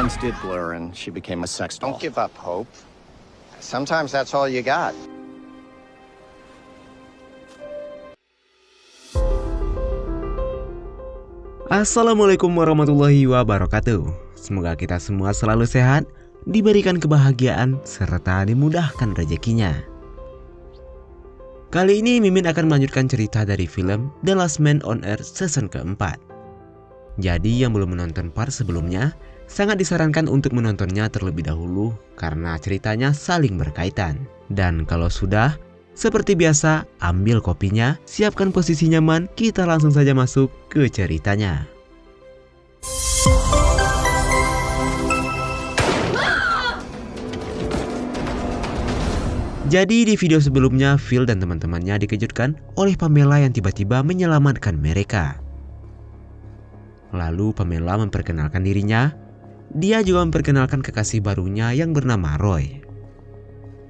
lines did blur and she became a sex doll. Don't give up hope. Sometimes that's all you got. Assalamualaikum warahmatullahi wabarakatuh. Semoga kita semua selalu sehat, diberikan kebahagiaan, serta dimudahkan rezekinya. Kali ini Mimin akan melanjutkan cerita dari film The Last Man on Earth season keempat. Jadi yang belum menonton part sebelumnya, sangat disarankan untuk menontonnya terlebih dahulu karena ceritanya saling berkaitan. Dan kalau sudah, seperti biasa, ambil kopinya, siapkan posisi nyaman, kita langsung saja masuk ke ceritanya. Jadi di video sebelumnya, Phil dan teman-temannya dikejutkan oleh Pamela yang tiba-tiba menyelamatkan mereka. Lalu Pamela memperkenalkan dirinya. Dia juga memperkenalkan kekasih barunya yang bernama Roy.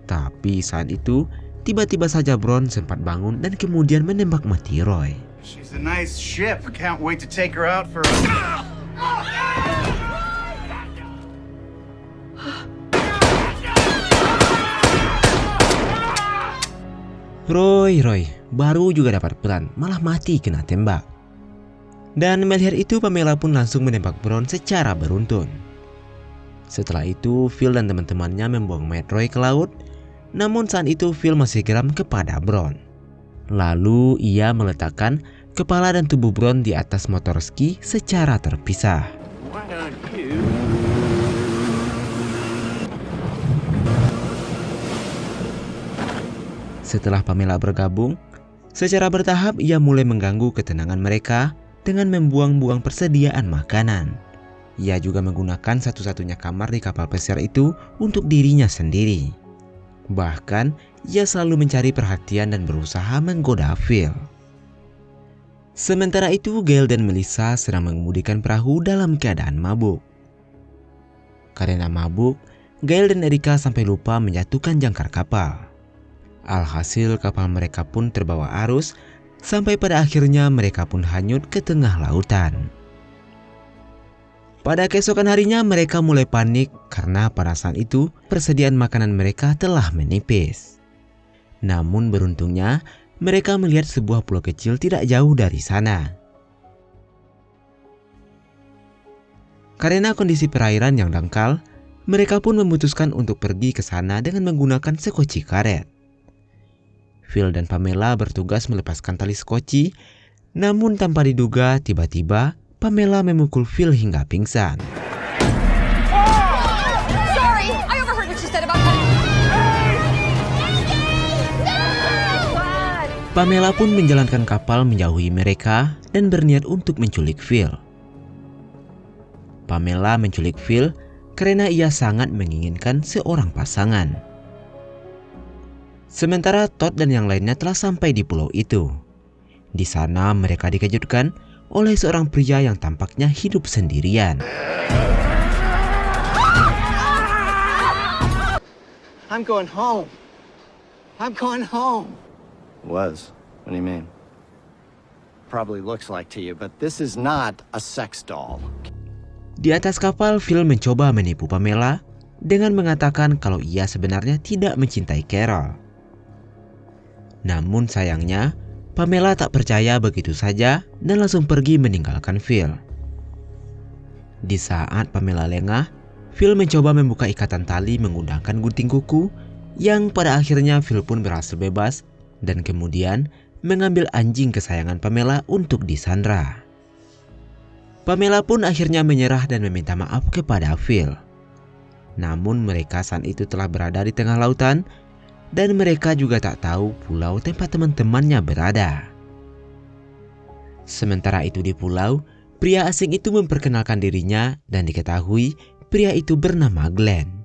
Tapi saat itu, tiba-tiba saja Bron sempat bangun dan kemudian menembak mati Roy. She's a nice ship. Can't wait to take her out for Roy, baru juga dapat peran, malah mati kena tembak. Dan melihat itu Pamela pun langsung menembak Bron secara beruntun. Setelah itu Phil dan teman-temannya membuang mayat Roy ke laut. Namun saat itu Phil masih geram kepada Bron. Lalu ia meletakkan kepala dan tubuh Bron di atas motor ski secara terpisah. Setelah Pamela bergabung, secara bertahap ia mulai mengganggu ketenangan mereka dengan membuang-buang persediaan makanan. Ia juga menggunakan satu-satunya kamar di kapal pesiar itu untuk dirinya sendiri. Bahkan, ia selalu mencari perhatian dan berusaha menggoda Phil. Sementara itu, Gail dan Melissa sedang mengemudikan perahu dalam keadaan mabuk. Karena mabuk, Gail dan Erika sampai lupa menjatuhkan jangkar kapal. Alhasil kapal mereka pun terbawa arus, sampai pada akhirnya mereka pun hanyut ke tengah lautan. Pada keesokan harinya mereka mulai panik karena pada saat itu persediaan makanan mereka telah menipis. Namun beruntungnya mereka melihat sebuah pulau kecil tidak jauh dari sana. Karena kondisi perairan yang dangkal, mereka pun memutuskan untuk pergi ke sana dengan menggunakan sekoci karet. Phil dan Pamela bertugas melepaskan tali skoci, namun tanpa diduga tiba-tiba Pamela memukul Phil hingga pingsan. Sorry, I overheard what you said about cutting. Pamela pun menjalankan kapal menjauhi mereka dan berniat untuk menculik Phil. Pamela menculik Phil karena ia sangat menginginkan seorang pasangan. Sementara Todd dan yang lainnya telah sampai di pulau itu. Di sana mereka dikejutkan oleh seorang pria yang tampaknya hidup sendirian. I'm going home. I'm going home. Was. What do you mean? Probably looks like to you, but this is not a sex doll. Di atas kapal, Phil mencoba menipu Pamela dengan mengatakan kalau ia sebenarnya tidak mencintai Carol. Namun sayangnya, Pamela tak percaya begitu saja dan langsung pergi meninggalkan Phil. Di saat Pamela lengah, Phil mencoba membuka ikatan tali menggunakan gunting kuku yang pada akhirnya Phil pun berhasil bebas dan kemudian mengambil anjing kesayangan Pamela untuk disandra. Pamela pun akhirnya menyerah dan meminta maaf kepada Phil. Namun mereka saat itu telah berada di tengah lautan dan mereka juga tak tahu pulau tempat teman-temannya berada. Sementara itu di pulau, pria asing itu memperkenalkan dirinya dan diketahui pria itu bernama Glenn.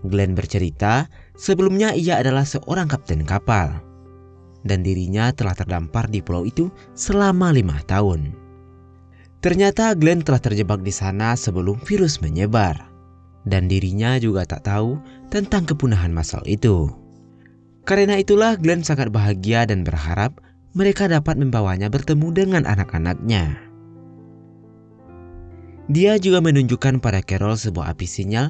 Glenn bercerita sebelumnya ia adalah seorang kapten kapal dan dirinya telah terdampar di pulau itu selama 5 tahun. Ternyata Glenn telah terjebak di sana sebelum virus menyebar. Dan dirinya juga tak tahu tentang kepunahan masal itu. Karena itulah Glenn sangat bahagia dan berharap mereka dapat membawanya bertemu dengan anak-anaknya. Dia juga menunjukkan pada Carol sebuah api sinyal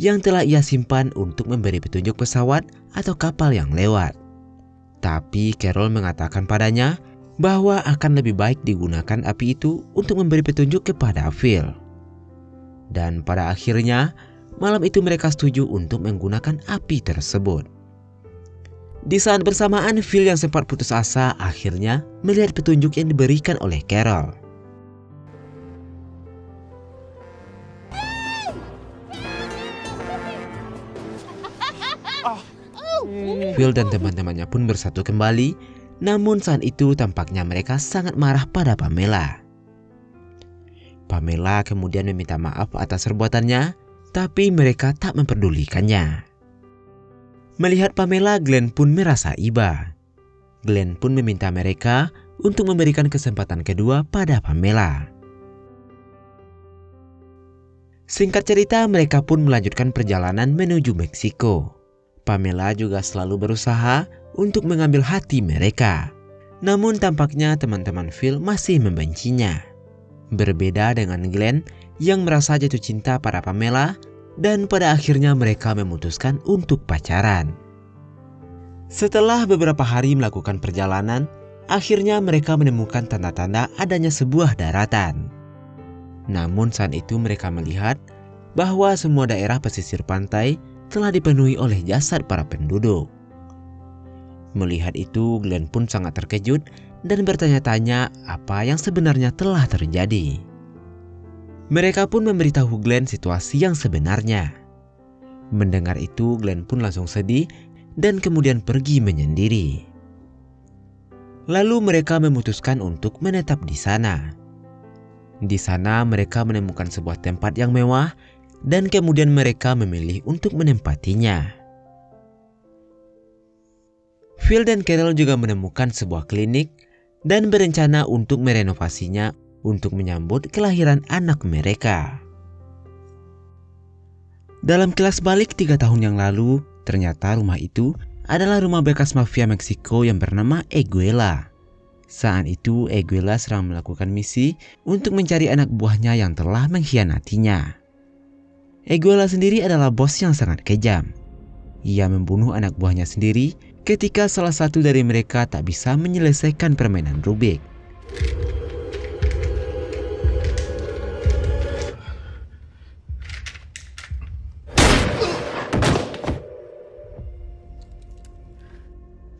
yang telah ia simpan untuk memberi petunjuk pesawat atau kapal yang lewat. Tapi Carol mengatakan padanya bahwa akan lebih baik digunakan api itu untuk memberi petunjuk kepada Phil. Dan pada akhirnya, malam itu mereka setuju untuk menggunakan api tersebut. Di saat bersamaan, Phil yang sempat putus asa akhirnya melihat petunjuk yang diberikan oleh Carol. Phil dan teman-temannya pun bersatu kembali, namun saat itu tampaknya mereka sangat marah pada Pamela. Pamela kemudian meminta maaf atas perbuatannya, tapi mereka tak memperdulikannya. Melihat Pamela, Glenn pun merasa iba. Glenn pun meminta mereka untuk memberikan kesempatan kedua pada Pamela. Singkat cerita, mereka pun melanjutkan perjalanan menuju Meksiko. Pamela juga selalu berusaha untuk mengambil hati mereka. Namun tampaknya teman-teman Phil masih membencinya. Berbeda dengan Glenn yang merasa jatuh cinta pada Pamela, dan pada akhirnya mereka memutuskan untuk pacaran. Setelah beberapa hari melakukan perjalanan, akhirnya mereka menemukan tanda-tanda adanya sebuah daratan. Namun saat itu mereka melihat bahwa semua daerah pesisir pantai telah dipenuhi oleh jasad para penduduk. Melihat itu, Glenn pun sangat terkejut dan bertanya-tanya apa yang sebenarnya telah terjadi. Mereka pun memberitahu Glenn situasi yang sebenarnya. Mendengar itu, Glenn pun langsung sedih dan kemudian pergi menyendiri. Lalu mereka memutuskan untuk menetap di sana. Di sana mereka menemukan sebuah tempat yang mewah dan kemudian mereka memilih untuk menempatinya. Phil dan Carol juga menemukan sebuah klinik dan berencana untuk merenovasinya untuk menyambut kelahiran anak mereka. Dalam kilas balik 3 tahun yang lalu, ternyata rumah itu adalah rumah bekas mafia Meksiko yang bernama Eguela. Saat itu Eguela sedang melakukan misi untuk mencari anak buahnya yang telah mengkhianatinya. Eguela sendiri adalah bos yang sangat kejam. Ia membunuh anak buahnya sendiri ketika salah satu dari mereka tak bisa menyelesaikan permainan Rubik.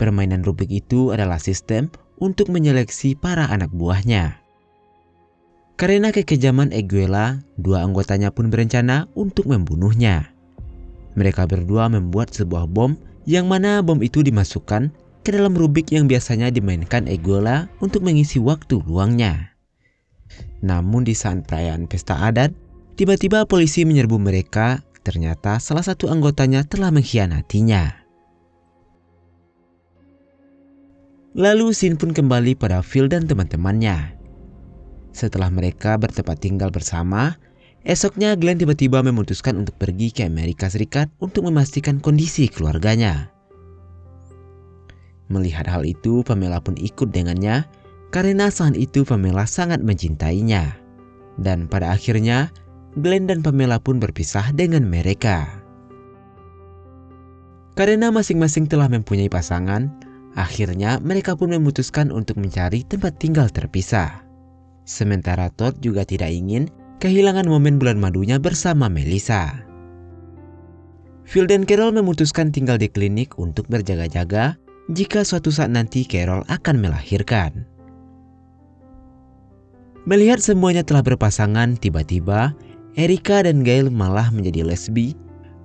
Permainan Rubik itu adalah sistem untuk menyeleksi para anak buahnya. Karena kekejaman Eguela, 2 anggotanya pun berencana untuk membunuhnya. Mereka berdua membuat sebuah bom yang mana bom itu dimasukkan ke dalam Rubik yang biasanya dimainkan Eguela untuk mengisi waktu luangnya. Namun di saat perayaan pesta adat, tiba-tiba polisi menyerbu mereka. Ternyata salah satu anggotanya telah mengkhianatinya. Lalu scene pun kembali pada Phil dan teman-temannya. Setelah mereka bertempat tinggal bersama, esoknya Glenn tiba-tiba memutuskan untuk pergi ke Amerika Serikat untuk memastikan kondisi keluarganya. Melihat hal itu, Pamela pun ikut dengannya karena saat itu Pamela sangat mencintainya. Dan pada akhirnya, Glenn dan Pamela pun berpisah dengan mereka. Karena masing-masing telah mempunyai pasangan, akhirnya mereka pun memutuskan untuk mencari tempat tinggal terpisah. Sementara Todd juga tidak ingin kehilangan momen bulan madunya bersama Melissa. Phil dan Carol memutuskan tinggal di klinik untuk berjaga-jaga jika suatu saat nanti Carol akan melahirkan. Melihat semuanya telah berpasangan, tiba-tiba Erica dan Gail malah menjadi lesbi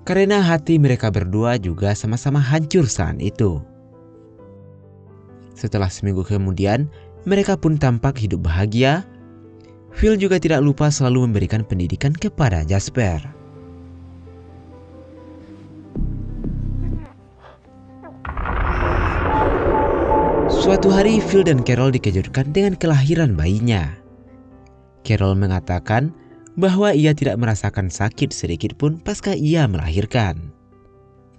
karena hati mereka berdua juga sama-sama hancur saat itu. Setelah seminggu kemudian, mereka pun tampak hidup bahagia. Phil juga tidak lupa selalu memberikan pendidikan kepada Jasper. Suatu hari Phil dan Carol dikejutkan dengan kelahiran bayinya. Carol mengatakan bahwa ia tidak merasakan sakit sedikit pun pasca ia melahirkan.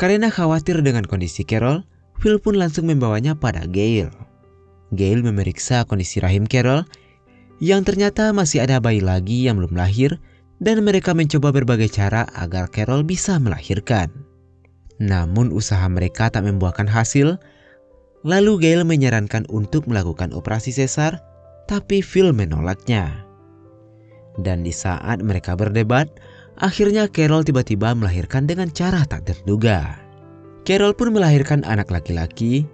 Karena khawatir dengan kondisi Carol, Phil pun langsung membawanya pada Gail. Gail memeriksa kondisi rahim Carol yang ternyata masih ada bayi lagi yang belum lahir dan mereka mencoba berbagai cara agar Carol bisa melahirkan. Namun usaha mereka tak membuahkan hasil. Lalu Gail menyarankan untuk melakukan operasi sesar, tapi Phil menolaknya. Dan di saat mereka berdebat, akhirnya Carol tiba-tiba melahirkan dengan cara tak terduga. Carol pun melahirkan anak laki-laki,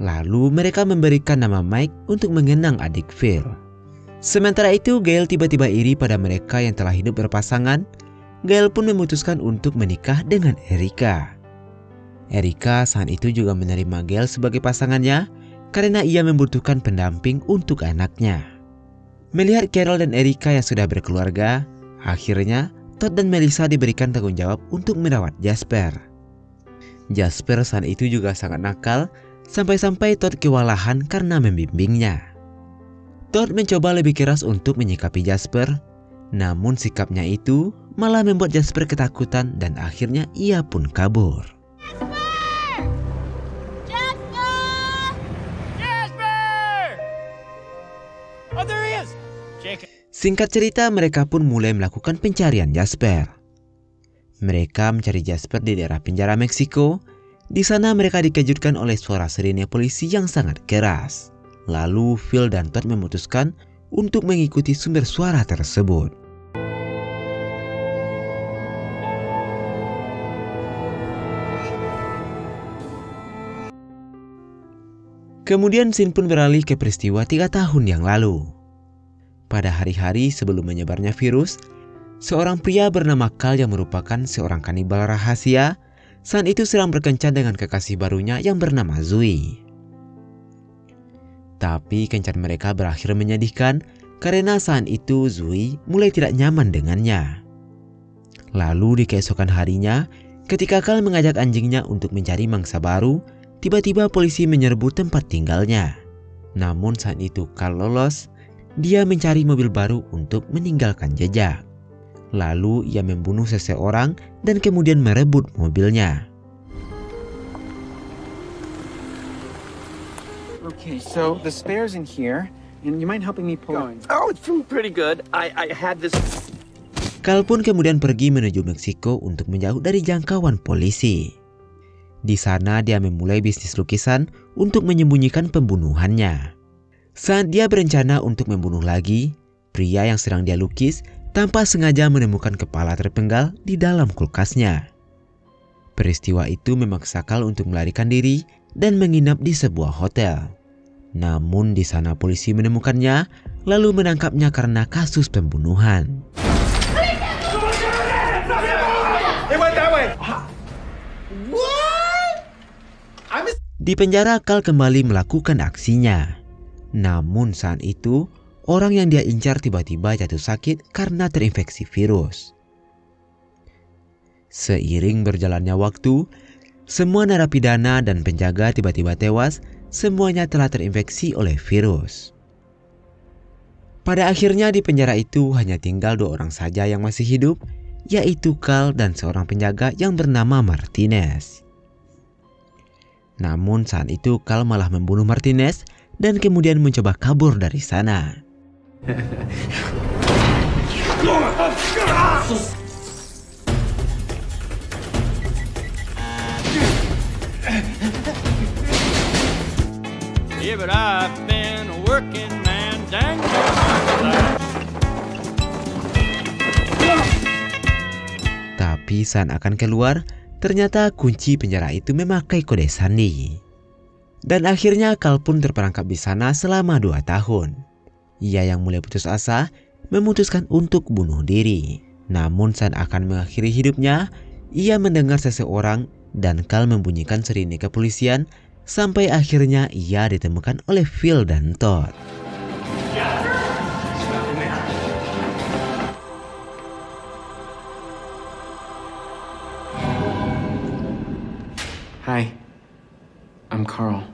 lalu mereka memberikan nama Mike untuk mengenang adik Phil. Sementara itu Gail tiba-tiba iri pada mereka yang telah hidup berpasangan. Gail pun memutuskan untuk menikah dengan Erica. Erica saat itu juga menerima Gail sebagai pasangannya karena ia membutuhkan pendamping untuk anaknya. Melihat Carol dan Erica yang sudah berkeluarga, akhirnya Todd dan Melissa diberikan tanggung jawab untuk merawat Jasper. Jasper saat itu juga sangat nakal, sampai-sampai Todd kewalahan karena membimbingnya. Todd mencoba lebih keras untuk menyikapi Jasper, namun sikapnya itu malah membuat Jasper ketakutan dan akhirnya ia pun kabur. Singkat cerita, mereka pun mulai melakukan pencarian Jasper. Mereka mencari Jasper di daerah penjara Meksiko. Di sana mereka dikejutkan oleh suara sirine polisi yang sangat keras. Lalu Phil dan Todd memutuskan untuk mengikuti sumber suara tersebut. Kemudian scene pun beralih ke peristiwa 3 tahun yang lalu. Pada hari-hari sebelum menyebarnya virus, seorang pria bernama Carl yang merupakan seorang kanibal rahasia saat itu sedang berkencan dengan kekasih barunya yang bernama Zoe. Tapi kencan mereka berakhir menyedihkan karena saat itu Zoe mulai tidak nyaman dengannya. Lalu di keesokan harinya, ketika Carl mengajak anjingnya untuk mencari mangsa baru, tiba-tiba polisi menyerbu tempat tinggalnya. Namun saat itu Carl lolos. Dia mencari mobil baru untuk meninggalkan jejak. Lalu ia membunuh seseorang dan kemudian merebut mobilnya. Okay, so the spare's in here, and you mind helping me pull it? Oh, it's feeling pretty good. I had this. Carl pun kemudian pergi menuju Meksiko untuk menjauh dari jangkauan polisi. Di sana dia memulai bisnis lukisan untuk menyembunyikan pembunuhannya. Saat dia berencana untuk membunuh lagi, pria yang sedang dia lukis tanpa sengaja menemukan kepala terpenggal di dalam kulkasnya. Peristiwa itu memaksa Carl untuk melarikan diri dan menginap di sebuah hotel. Namun di sana polisi menemukannya lalu menangkapnya karena kasus pembunuhan. Di penjara Carl kembali melakukan aksinya. Namun saat itu, orang yang dia incar tiba-tiba jatuh sakit karena terinfeksi virus. Seiring berjalannya waktu, semua narapidana dan penjaga tiba-tiba tewas, semuanya telah terinfeksi oleh virus. Pada akhirnya di penjara itu hanya tinggal 2 orang saja yang masih hidup, yaitu Carl dan seorang penjaga yang bernama Martinez. Namun saat itu Carl malah membunuh Martinez dan kemudian mencoba kabur dari sana. Yeah, but I've been a working man, dang near. Tapi saat akan keluar, ternyata kunci penjara itu memakai kode sandi. Dan akhirnya Carl pun terperangkap di sana selama 2 tahun. Ia yang mulai putus asa, memutuskan untuk bunuh diri. Namun saat akan mengakhiri hidupnya, ia mendengar seseorang dan Carl membunyikan sirine kepolisian sampai akhirnya ia ditemukan oleh Phil dan Todd. Hi, I'm Carl.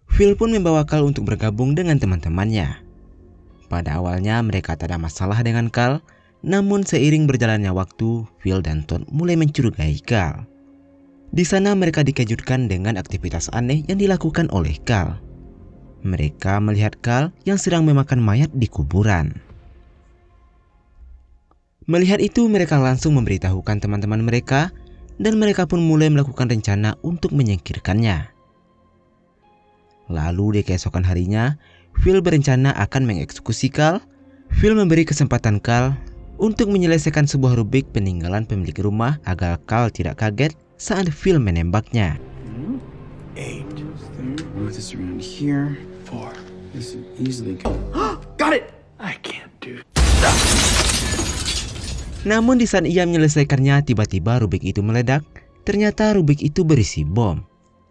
Phil pun membawa Carl untuk bergabung dengan teman-temannya. Pada awalnya mereka tak ada masalah dengan Carl, namun seiring berjalannya waktu, Phil dan Todd mulai mencurigai Carl. Di sana mereka dikejutkan dengan aktivitas aneh yang dilakukan oleh Carl. Mereka melihat Carl yang sedang memakan mayat di kuburan. Melihat itu, mereka langsung memberitahukan teman-teman mereka dan mereka pun mulai melakukan rencana untuk menyingkirkannya. Lalu di keesokan harinya, Phil berencana akan mengeksekusi Carl. Phil memberi kesempatan Carl untuk menyelesaikan sebuah rubik peninggalan pemilik rumah agar Carl tidak kaget saat Phil menembaknya. 8. Move this around here. 4. This is easily go. Got it! I can't do. Namun di saat ia menyelesaikannya, tiba-tiba rubik itu meledak. Ternyata rubik itu berisi bom.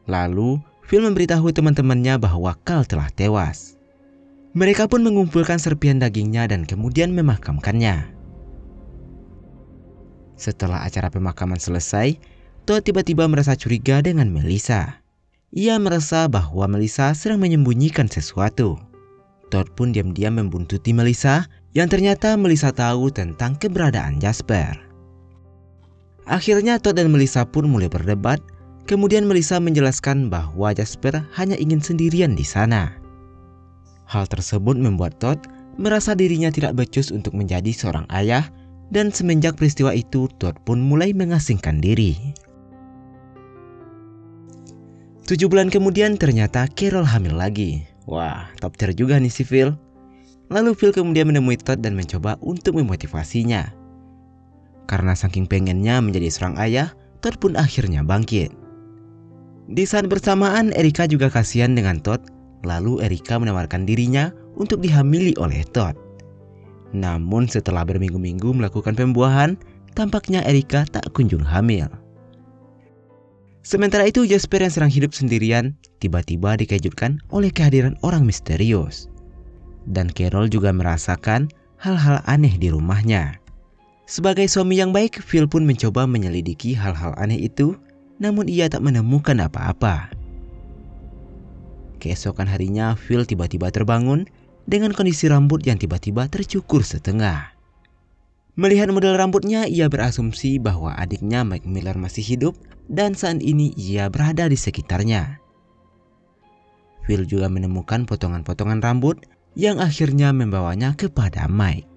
Lalu Phil memberitahu teman-temannya bahwa Carl telah tewas. Mereka pun mengumpulkan serpihan dagingnya dan kemudian memakamkannya. Setelah acara pemakaman selesai, Todd tiba-tiba merasa curiga dengan Melissa. Ia merasa bahwa Melissa sedang menyembunyikan sesuatu. Todd pun diam-diam membuntuti Melissa, yang ternyata Melissa tahu tentang keberadaan Jasper. Akhirnya Todd dan Melissa pun mulai berdebat. Kemudian Melissa menjelaskan bahwa Jasper hanya ingin sendirian di sana. Hal tersebut membuat Todd merasa dirinya tidak becus untuk menjadi seorang ayah, dan semenjak peristiwa itu Todd pun mulai mengasingkan diri. 7 bulan kemudian ternyata Carol hamil lagi. Wah, top tier juga nih si Phil. Lalu Phil kemudian menemui Todd dan mencoba untuk memotivasinya. Karena saking pengennya menjadi seorang ayah, Todd pun akhirnya bangkit. Di saat bersamaan, Erika juga kasihan dengan Todd. Lalu Erika menawarkan dirinya untuk dihamili oleh Todd. Namun setelah berminggu-minggu melakukan pembuahan, tampaknya Erika tak kunjung hamil. Sementara itu Jasper yang sedang hidup sendirian tiba-tiba dikejutkan oleh kehadiran orang misterius. Dan Carol juga merasakan hal-hal aneh di rumahnya. Sebagai suami yang baik, Phil pun mencoba menyelidiki hal-hal aneh itu, namun ia tak menemukan apa-apa. Keesokan harinya Phil tiba-tiba terbangun dengan kondisi rambut yang tiba-tiba tercukur setengah. Melihat model rambutnya, ia berasumsi bahwa adiknya Mike Miller masih hidup dan saat ini ia berada di sekitarnya. Phil juga menemukan potongan-potongan rambut yang akhirnya membawanya kepada Mike.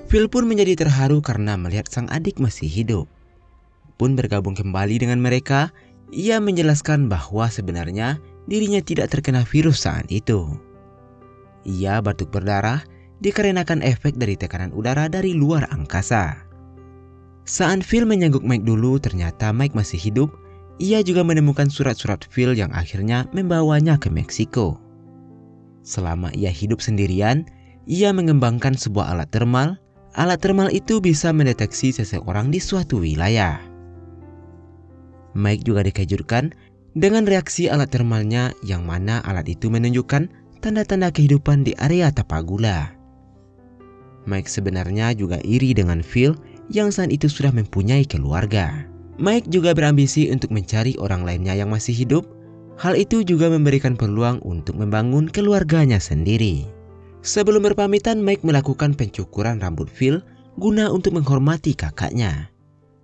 Phil pun menjadi terharu karena melihat sang adik masih hidup. Pun bergabung kembali dengan mereka, ia menjelaskan bahwa sebenarnya dirinya tidak terkena virus saat itu. Ia batuk berdarah dikarenakan efek dari tekanan udara dari luar angkasa. Saat Phil menyengguk Mike dulu, ternyata Mike masih hidup. Ia juga menemukan surat-surat Phil yang akhirnya membawanya ke Meksiko. Selama ia hidup sendirian, ia mengembangkan sebuah alat termal. Alat termal itu bisa mendeteksi seseorang di suatu wilayah. Mike juga dikejutkan dengan reaksi alat termalnya, yang mana alat itu menunjukkan tanda-tanda kehidupan di area Tapagula. Mike sebenarnya juga iri dengan Phil yang saat itu sudah mempunyai keluarga. Mike juga berambisi untuk mencari orang lainnya yang masih hidup. Hal itu juga memberikan peluang untuk membangun keluarganya sendiri. Sebelum berpamitan, Mike melakukan pencukuran rambut Phil guna untuk menghormati kakaknya.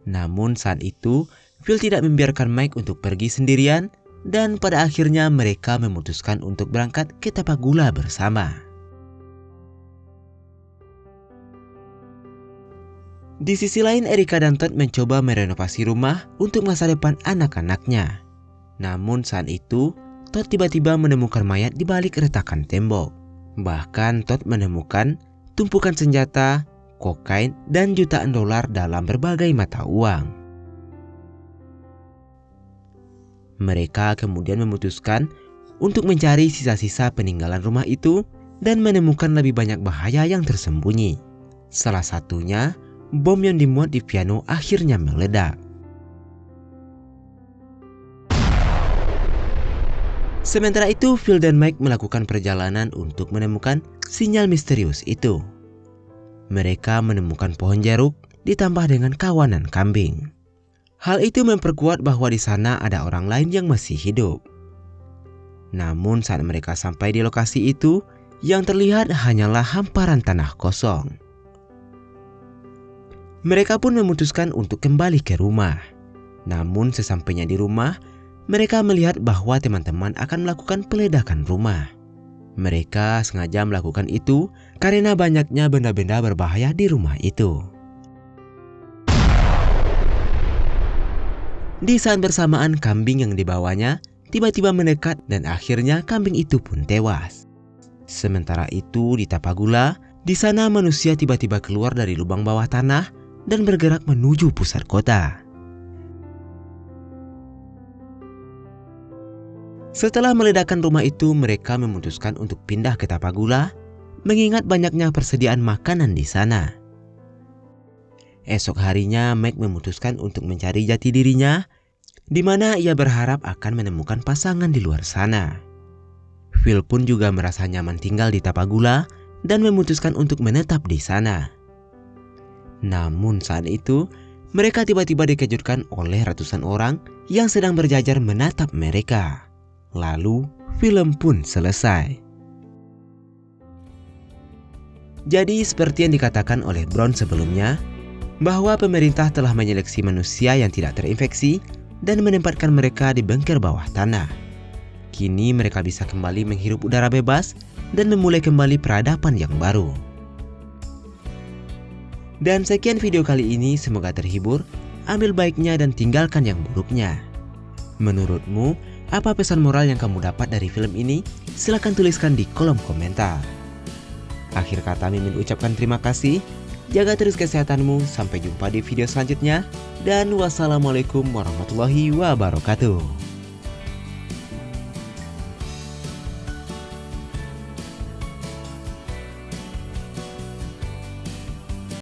Namun saat itu, Phil tidak membiarkan Mike untuk pergi sendirian, dan pada akhirnya mereka memutuskan untuk berangkat ke Tapagula bersama. Di sisi lain, Erika dan Todd mencoba merenovasi rumah untuk masa depan anak-anaknya. Namun saat itu, Todd tiba-tiba menemukan mayat di balik retakan tembok. Bahkan Todd menemukan tumpukan senjata, kokain, dan jutaan dolar dalam berbagai mata uang. Mereka kemudian memutuskan untuk mencari sisa-sisa peninggalan rumah itu dan menemukan lebih banyak bahaya yang tersembunyi. Salah satunya, bom yang dimuat di piano akhirnya meledak. Sementara itu, Phil dan Mike melakukan perjalanan untuk menemukan sinyal misterius itu. Mereka menemukan pohon jeruk ditambah dengan kawanan kambing. Hal itu memperkuat bahwa di sana ada orang lain yang masih hidup. Namun saat mereka sampai di lokasi itu, yang terlihat hanyalah hamparan tanah kosong. Mereka pun memutuskan untuk kembali ke rumah. Namun sesampainya di rumah, mereka melihat bahwa teman-teman akan melakukan peledakan rumah. Mereka sengaja melakukan itu karena banyaknya benda-benda berbahaya di rumah itu. Di saat bersamaan, kambing yang dibawanya tiba-tiba mendekat dan akhirnya kambing itu pun tewas. Sementara itu di Tapagula, di sana manusia tiba-tiba keluar dari lubang bawah tanah dan bergerak menuju pusat kota. Setelah meledakkan rumah itu, mereka memutuskan untuk pindah ke Tapagula, mengingat banyaknya persediaan makanan di sana. Esok harinya, Mike memutuskan untuk mencari jati dirinya, di mana ia berharap akan menemukan pasangan di luar sana. Phil pun juga merasa nyaman tinggal di Tapagula dan memutuskan untuk menetap di sana. Namun saat itu, mereka tiba-tiba dikejutkan oleh ratusan orang yang sedang berjajar menatap mereka. Lalu, film pun selesai. Jadi seperti yang dikatakan oleh Brown sebelumnya, bahwa pemerintah telah menyeleksi manusia yang tidak terinfeksi dan menempatkan mereka di bunker bawah tanah. Kini mereka bisa kembali menghirup udara bebas dan memulai kembali peradaban yang baru. Dan sekian video kali ini, semoga terhibur, ambil baiknya dan tinggalkan yang buruknya. Menurutmu, apa pesan moral yang kamu dapat dari film ini? Silahkan tuliskan di kolom komentar. Akhir kata Mimin ucapkan terima kasih. Jaga terus kesehatanmu. Sampai jumpa di video selanjutnya. Dan wassalamualaikum warahmatullahi wabarakatuh.